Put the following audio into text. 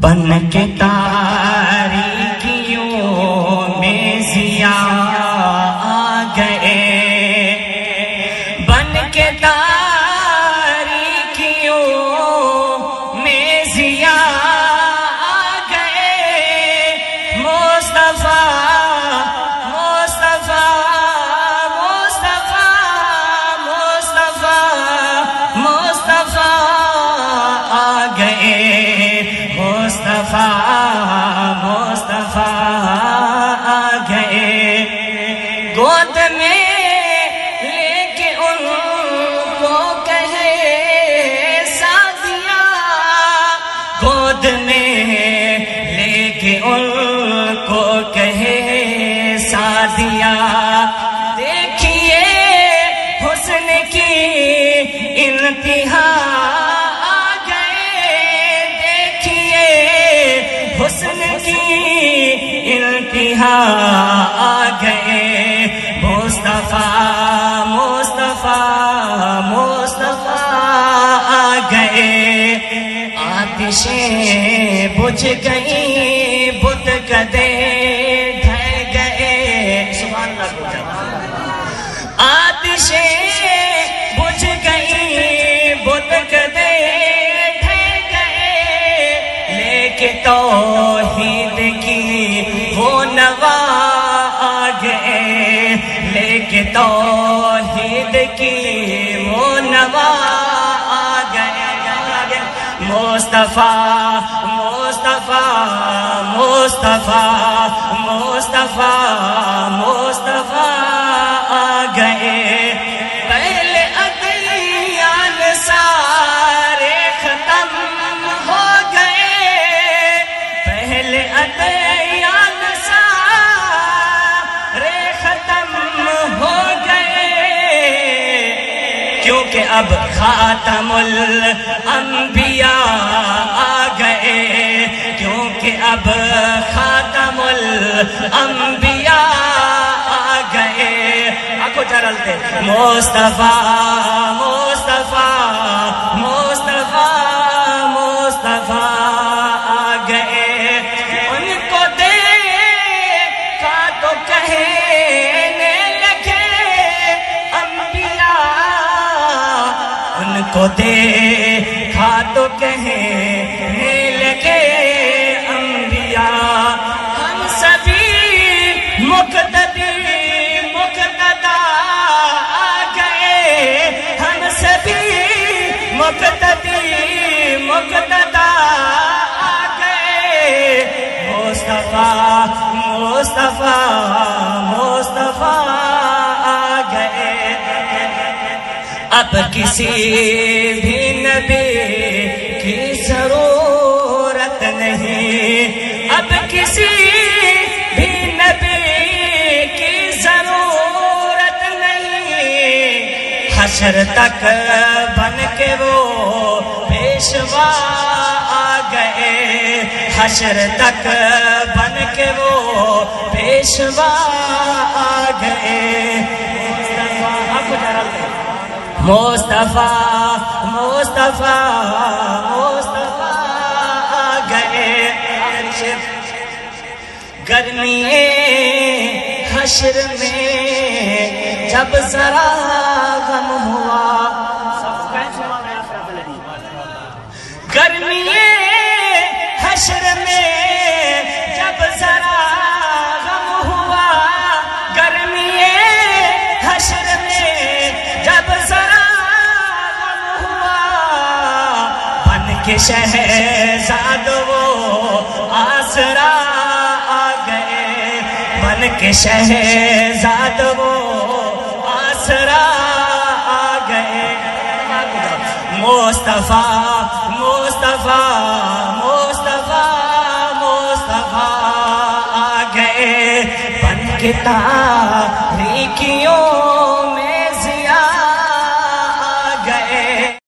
بن کے تاریکیوں میں ضیاء آ گئے، بن کے تاریکیوں میں ضیاء آ گئے، مصطفیٰ مصطفیٰ مصطفیٰ مصطفیٰ مصطفیٰ آ گئے، مصطفیٰ مصطفیٰ آ گئے، گود میں لے کے ان کو کہے سعدیہ، گود میں لے کے ان کو کہے سعدیہ، دیکھیے حسن کی انتہا حسن کی انتہا آ گئے، مصطفیٰ مصطفیٰ مصطفیٰ آ گئے، آتشیں بجھ گئی، بت کدے ڈھل گئے، سبحان اللہ، آتشیں بجھ گئی، بت کدے توحید کی وہ نوا آ گئے، لے کے توحید کی وہ نوا آ گئے، مصطفیٰ مصطفیٰ مصطفیٰ مصطفیٰ مصطفیٰ آ گئے، پہلے ادیان سارے ختم ہو گئے، پہلے ادیان سارے ختم ہو گئے، کیونکہ اب خاتم الانبیاء آ گئے، کیونکہ اب خاتم الانبیاء آ گئے، آنکھوں چلتے، مصطفیٰ مصطفیٰ مصطفیٰ مصطفیٰ آ گئے، ان کو دیکھا تو کہنے لگے انبیاء، ان کو دیکھا تو کہنے لگے انبیاء، ہم سبھی مقتدی مقتدا آ گئے، ہم سبھی مقتدی مقتدا آ گئے، مصطفیٰ مصطفیٰ مصطفیٰ آ گئے، اب کسی بھی نبی کی ضرورت نہیں، اب کسی بھی نبی کی ضرورت نہیں، حشر تک بن کے وہ پیشوا آ گئے، حشر تک بن کے وہ پیشوا آ گئے، مصطفیٰ مصطفیٰ مصطفیٰ آ گئے، گرمی حشر میں جب ذرا غم ہوا، گرمی حشر میں جب ذرا غم ہوا، گرمی حشر میں جب ذرا غم ہوا، بن کے شہزاد وہ آسرا آ گئے، بن کے شہزاد وہ آسرا آ گئے، مصطفیٰ مصطفیٰ مصطفیٰ مصطفیٰ آ گئے، بن کے تاریکیوں